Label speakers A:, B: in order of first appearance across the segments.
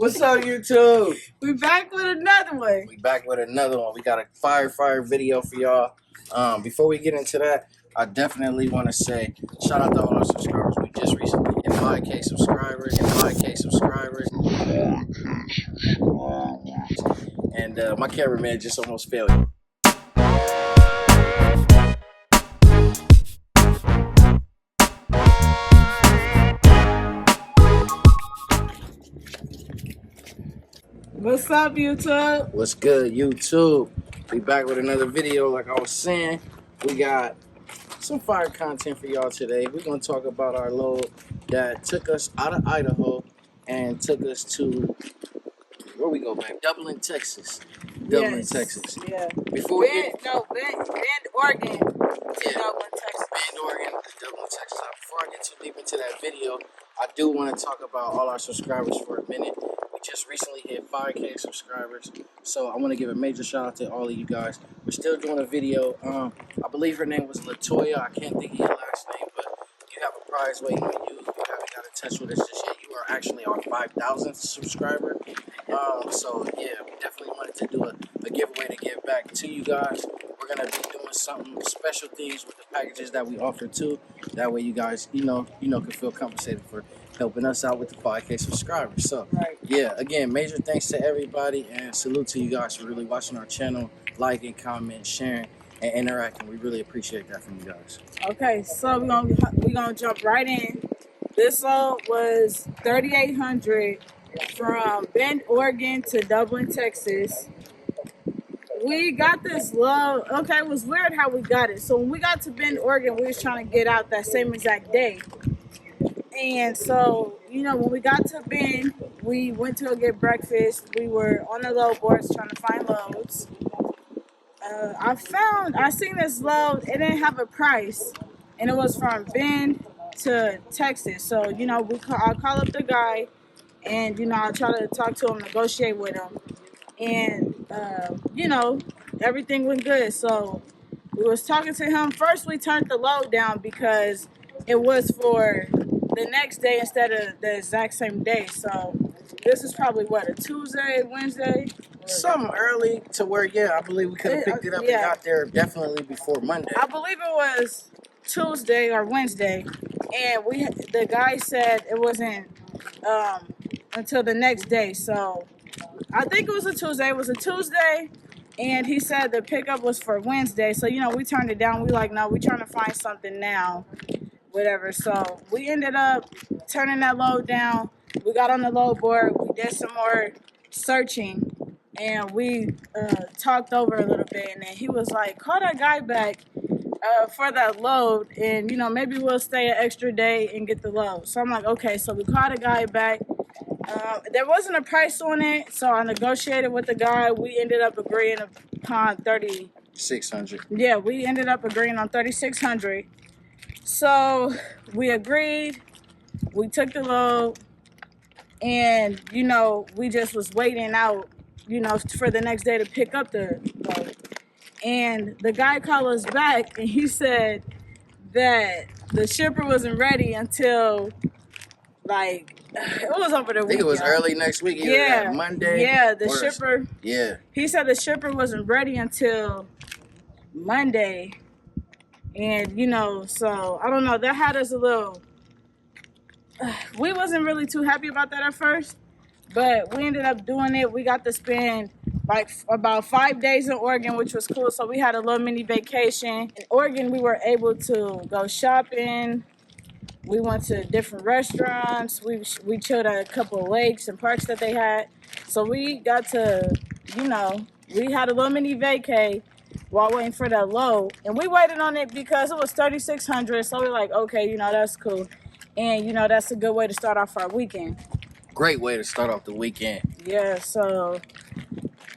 A: What's up, YouTube?
B: We back with another one.
A: We back with another one. We got a fire video for y'all. Before we get into that, I definitely want to say shout out to all our subscribers. We just recently hit 5K subscribers. And my cameraman just almost failed.
B: What's up, YouTube?
A: What's good, YouTube? We back with another video. Like I was saying, we got some fire content for y'all today. We're going to talk about our load that took us out of Idaho and took us to, where we go back? Dublin, Texas. Texas.
B: Yeah.
A: Before
B: Bend, Oregon to Dublin, Texas.
A: Bend, Oregon to Dublin, Texas. Before I get too deep into that video, I do want to talk about all our subscribers for a minute. We just recently hit 5K subscribers, so I want to give a major shout out to all of you guys. We're still doing a video. I believe her name was Latoya. I can't think of your last name, but you have a prize waiting on you. If you haven't got in touch with us just yet, you are actually our 5,000th subscriber. So yeah, we definitely wanted to do a giveaway to give back to you guys. We're gonna be doing something special things with the packages that we offer too. That way you guys, can feel compensated for helping us out with the 5K subscribers. So yeah, again, major thanks to everybody and salute to you guys for really watching our channel, liking, comment, sharing, and interacting. We really appreciate that from you guys.
B: Okay, so we're gonna jump right in. This load was 3,800 from Bend, Oregon to Dublin, Texas. We got this load. Okay, it was weird how we got it. So when we got to Bend, Oregon, we was trying to get out that same exact day. And so, when we got to Bend, we went to go get breakfast. We were on the load boards trying to find loads. I seen this load. It didn't have a price, and it was from Bend to Texas. So, I call up the guy, and I try to talk to him, negotiate with him, and everything went good. So we was talking to him. First, we turned the load down because it was for the next day instead of the exact same day. So this is probably a Tuesday, Wednesday?
A: Something early to where, I believe we could have picked it up and got there definitely before Monday.
B: I believe it was Tuesday or Wednesday, and the guy said it wasn't until the next day. So I think it was a Tuesday. It was a Tuesday, and he said the pickup was for Wednesday. So, we turned it down. We like, no, we trying to find something now, whatever. So we ended up turning that load down. We got on the load board. We did some more searching, and we talked over a little bit. And then he was like, call that guy back for that load, and, maybe we'll stay an extra day and get the load. So I'm like, okay. So we called the guy back. There wasn't a price on it, so I negotiated with the guy. We ended up agreeing upon
A: 3,600.
B: Yeah, we ended up agreeing on 3,600. So we agreed. We took the load, and we just was waiting out, for the next day to pick up the load. And the guy called us back, and he said that the shipper wasn't ready until it was over the weekend.
A: I think it was early next week.
B: Yeah,
A: Monday.
B: Yeah, the shipper.
A: Yeah.
B: He said the shipper wasn't ready until Monday, and so I don't know. That had us a little. We wasn't really too happy about that at first, but we ended up doing it. We got to spend about 5 days in Oregon, which was cool. So we had a little mini vacation in Oregon. We were able to go shopping. We went to different restaurants. We chilled at a couple of lakes and parks that they had. So we got to, we had a little mini vacay while waiting for that load. And we waited on it because it was 3,600. So we're like, okay, that's cool. And, that's a good way to start off our weekend.
A: Great way to start off the weekend.
B: Yeah, so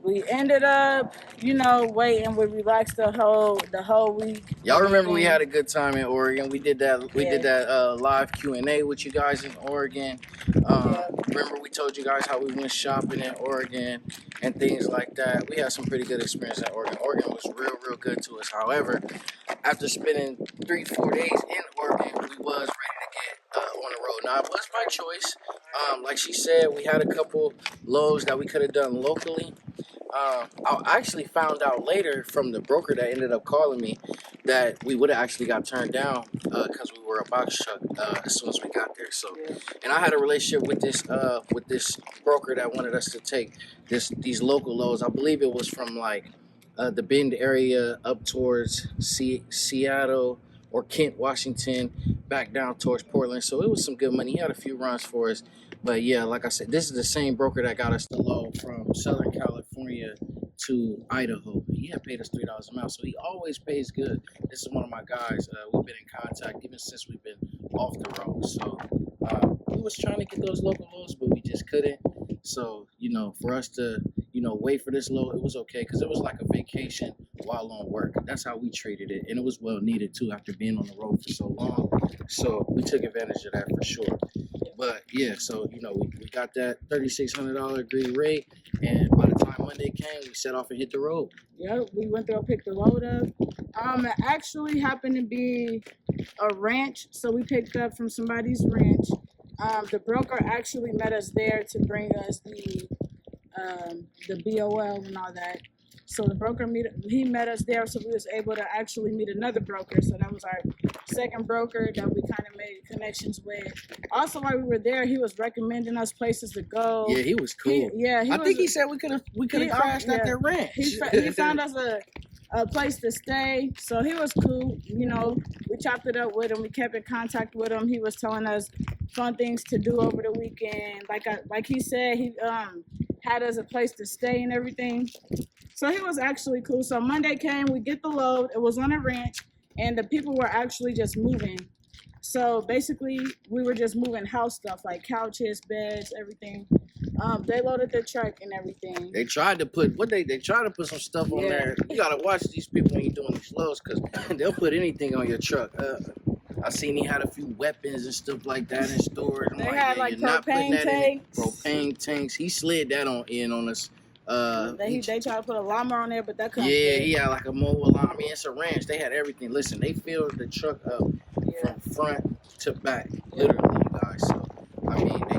B: we ended up, waiting. We relaxed the whole week.
A: Y'all remember we had a good time in Oregon. We did that. We did that live Q&A with you guys in Oregon. Remember we told you guys how we went shopping in Oregon and things like that. We had some pretty good experience in Oregon. Oregon was real good to us. However, after spending 3-4 days in Oregon, we was ready to get on the road. Now, it was by choice. Like she said, we had a couple loads that we could have done locally. I actually found out later from the broker that ended up calling me that we would have actually got turned down because we were a box truck as soon as we got there. So, and I had a relationship with this broker that wanted us to take these local loads. I believe it was from like the Bend area up towards Seattle or Kent, Washington, back down towards Portland. So it was some good money. He had a few runs for us. But yeah, like I said, this is the same broker that got us the load from Southern California to Idaho. He had paid us $3 a mile, so he always pays good. This is one of my guys. We've been in contact even since we've been off the road. So we was trying to get those local loads, but we just couldn't. So for us to wait for this load, it was okay because it was like a vacation while on work. That's how we treated it, and it was well needed too after being on the road for so long. So we took advantage of that for sure. But yeah, so we got that $3,600 agreed rate, and by the time Monday came, we set off and hit the road.
B: Yep, we went there and picked the load up. It actually happened to be a ranch, so we picked up from somebody's ranch. The broker actually met us there to bring us the BOL and all that. So the broker he met us there, so we was able to actually meet another broker. So that was our second broker that we kind of made connections with. Also, while we were there, he was recommending us places to go.
A: Yeah, he was cool.
B: I
A: think he said we could have crashed at their ranch.
B: He found us a place to stay, so he was cool. We chopped it up with him. We kept in contact with him. He was telling us fun things to do over the weekend. Like he said, he had us a place to stay and everything. So he was actually cool. So Monday came, we get the load. It was on a ranch, and the people were actually just moving. So basically, we were just moving house stuff like couches, beds, everything. They loaded their truck and everything.
A: They tried to put some stuff on there. You gotta watch these people when you're doing these loads because they'll put anything on your truck. I seen he had a few weapons and stuff like that in storage.
B: They had like propane tanks.
A: Propane tanks. He slid that on us.
B: They tried to put a llama on there, but that couldn't.
A: Yeah, he had like a mobile llama. I mean, it's a ranch. They had everything. Listen, they filled the truck up from front to back, literally, you guys. So I mean, they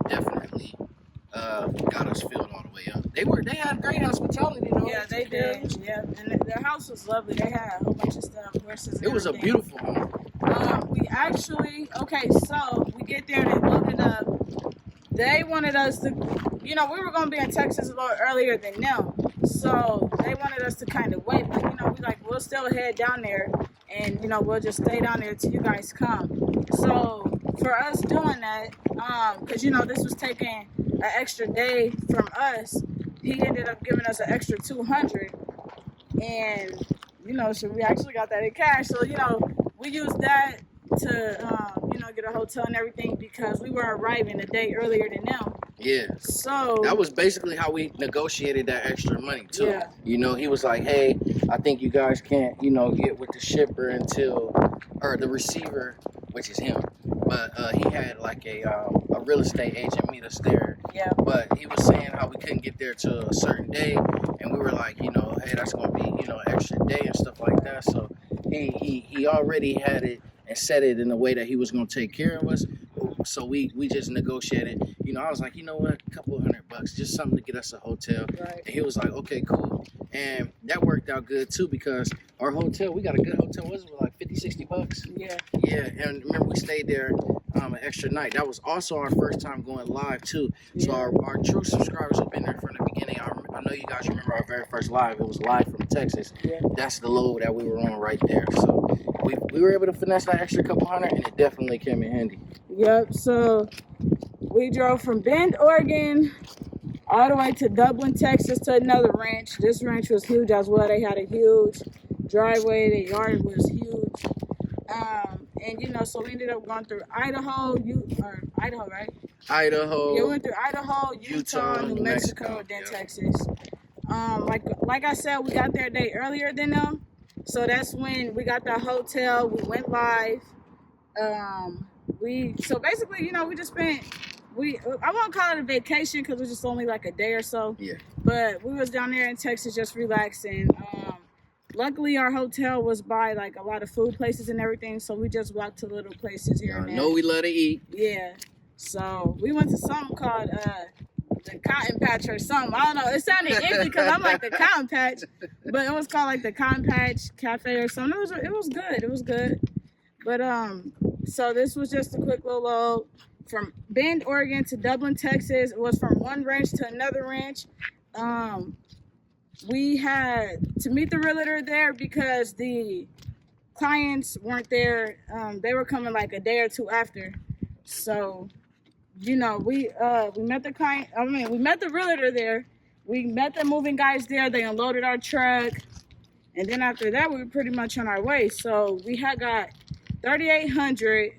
A: definitely got us filled all the way up. They had great hospitality though.
B: Yeah, they did. Yeah, and their house was lovely. They had a whole bunch of stuff, horses.
A: It was a beautiful home.
B: We get there, they loaded up. They wanted us to, we were going to be in Texas a little earlier than them. So they wanted us to kind of wait. But, we'll still head down there and, we'll just stay down there till you guys come. So for us doing that, because, this was taking an extra day from us, he ended up giving us an extra $200. And, so we actually got that in cash. So, we used that to, get a hotel and everything because we were arriving a day earlier than them.
A: Yeah.
B: So
A: that was basically how we negotiated that extra money too.
B: Yeah.
A: He was like, hey, I think you guys can't, get with the shipper or the receiver, which is him. But he had like a real estate agent meet us there.
B: Yeah.
A: But he was saying how we couldn't get there till a certain day. And we were like, hey, that's going to be, an extra day and stuff like that. So he already had it and set it in a way that he was going to take care of us. So we just negotiated. I was like, what, a couple $100, just something to get us a hotel.
B: Right.
A: And he was like, okay, cool. And that worked out good too because our hotel, we got a good hotel. Was it like $50-$60?
B: Yeah.
A: Yeah, and remember we stayed there an extra night. That was also our first time going live too. So our true subscribers have been there from the beginning. I know you guys remember our very first live. It was live from Texas.
B: Yeah.
A: That's the load that we were on right there. So we were able to finesse that extra couple $100, and it definitely came in handy.
B: Yep. So we drove from Bend, Oregon, all the way to Dublin, Texas, to another ranch. This ranch was huge as well. They had a huge driveway. The yard was huge. And so we ended up going through Idaho, right?
A: Idaho.
B: Yeah, we went through Idaho, Utah, New Mexico, then Texas. Like I said, we got there a day earlier than them. So that's when we got the hotel. We went live. So basically, we just spent. I won't call it a vacation because it was just only like a day or so.
A: Yeah.
B: But we was down there in Texas just relaxing. Luckily, our hotel was by like a lot of food places and everything, so we just walked to little places here and there.
A: We love to eat.
B: Yeah. So we went to something called the Cotton Patch or something. I don't know. It sounded iffy because I'm like the Cotton Patch, but it was called like the Cotton Patch Cafe or something. It was good. It was good. But so this was just a quick little load from Bend, Oregon to Dublin, Texas. It was from one ranch to another ranch. We had to meet the realtor there because the clients weren't there. They were coming like a day or two after. So, you know, we met the client. I mean, we met the realtor there. We met the moving guys there. They unloaded our truck, and then after that, we were pretty much on our way. So we had got 3,800,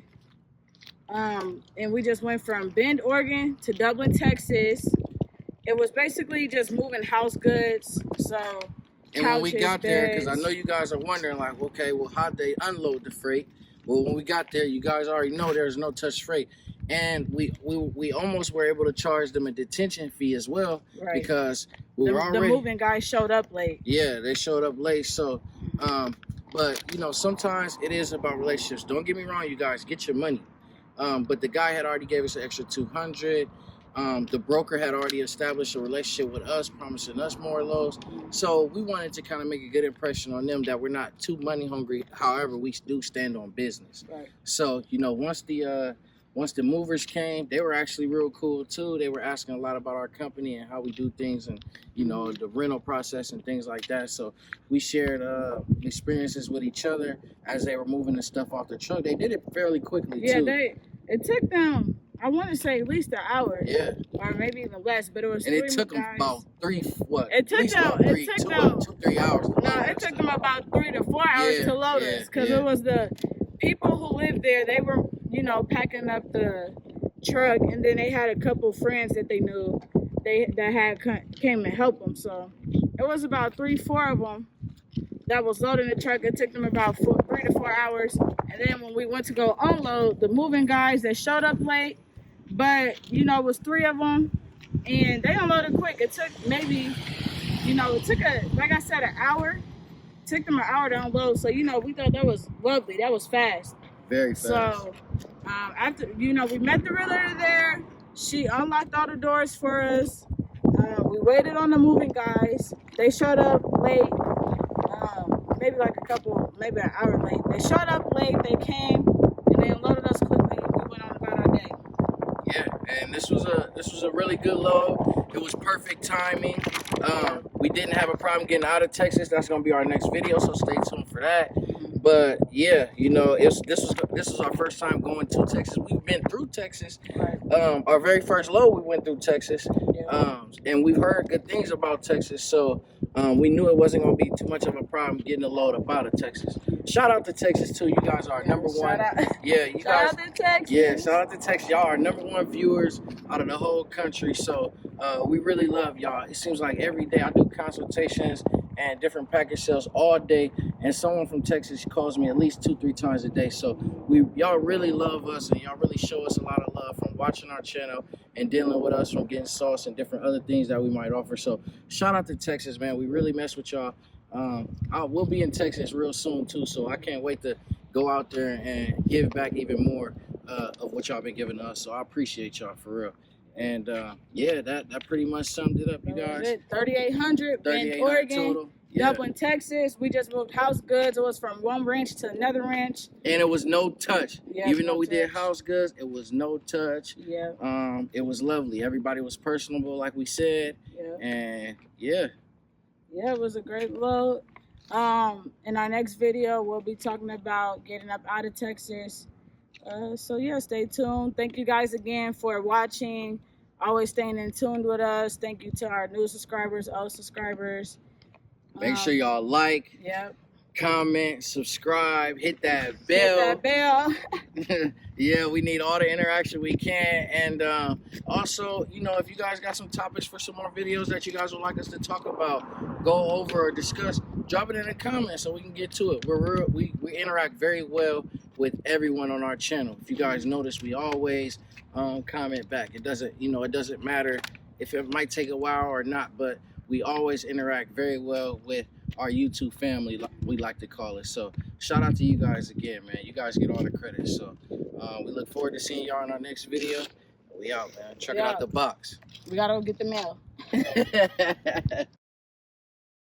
B: and we just went from Bend, Oregon to Dublin, Texas. It was basically just moving house goods. So
A: and when we got there, because I know you guys are wondering, like, okay, well, how'd they unload the freight? Well, when we got there, you guys already know there's no touch freight. And we almost were able to charge them a detention fee as well, right? Because we were already...
B: The moving guys showed up late.
A: Yeah, they showed up late. So, but, you know, sometimes it is about relationships. Don't get me wrong, you guys, get your money. But the guy had already gave us an extra $200. The broker had already established a relationship with us, promising us more loads. So we wanted to kind of make a good impression on them that we're not too money hungry. However, we do stand on business. Right. So, you know, once the movers came, they were actually real cool too. They were asking a lot about our company and how we do things, and you know, the rental process and things like that. So we shared experiences with each other as they were moving the stuff off the truck. They did it fairly quickly too.
B: Yeah, it took them, I want to say, at least an hour. Yeah. Or maybe even less, but it was.
A: And it took them about 3 hours.
B: It took them about 3 to 4 hours to load us, because it was the people who lived there. They were, you know, packing up the truck, and then they had a couple friends that they knew that came and helped them. So it was about 3-4 of them that was loading the truck. It took them about 3 to 4 hours. And then when we went to go unload, the moving guys, they showed up late, but you know, it was 3 of them, and they unloaded quick. It took maybe, you know, like I said, an hour. It took them an hour to unload. So, you know, we thought that was lovely. That was fast.
A: Very fast.
B: So after, you know, we met the realtor there. She unlocked all the doors for us. We waited on the moving guys. They showed up late. Maybe an hour late. They showed up late. They came and they unloaded us quickly. We went on about our day.
A: Yeah, and this was a really good load. It was perfect timing. We didn't have a problem getting out of Texas. That's gonna be our next video, so stay tuned for that. But yeah, you know, this was our first time going to Texas. We've been through Texas. Right. Our very first load, we went through Texas. Yeah. And we've heard good things about Texas, so we knew it wasn't going to be too much of a problem getting a load up out of Texas. Shout out to Texas too. You guys are number one. Yeah, you guys.
B: Shout out to Texas.
A: Yeah, shout out to Texas. Y'all are number one viewers out of the whole country. So we really love y'all. It seems like every day I do consultations and different package sales all day, and someone from Texas calls me at least 2-3 times a day. So y'all really love us, and y'all really show us a lot of love from watching our channel and dealing with us, from getting sauce and different other things that we might offer. So shout out to Texas, man. We really mess with y'all. We'll be in Texas real soon too, so I can't wait to go out there and give back even more of what y'all been giving us. So I appreciate y'all for real. And yeah, that pretty much summed it up, you guys.
B: 3,800 in Oregon, total. Yeah. Dublin, Texas. We just moved house goods. It was from one ranch to another ranch.
A: And it was no touch. Yeah, even though we did house goods, it was no touch.
B: Yeah.
A: It was lovely. Everybody was personable, like we said. Yeah. And yeah.
B: Yeah, it was a great load. In our next video, we'll be talking about getting up out of Texas. So yeah, stay tuned. Thank you guys again for watching. Always staying in tune with us. Thank you to our new subscribers, old subscribers.
A: Make sure y'all like, comment, subscribe, hit that bell. Yeah, we need all the interaction we can. And also, you know, if you guys got some topics for some more videos that you guys would like us to talk about, go over or discuss, drop it in the comments so we can get to it. We interact very well with everyone on our channel. If you guys notice, we always comment back. It doesn't matter if it might take a while or not, but we always interact very well with our YouTube family, we like to call it. So shout out to you guys again, man. You guys get all the credit. So we look forward to seeing y'all in our next video. We out, man. Check
B: We
A: it out
B: out.
A: the box.
B: We gotta go get the mail.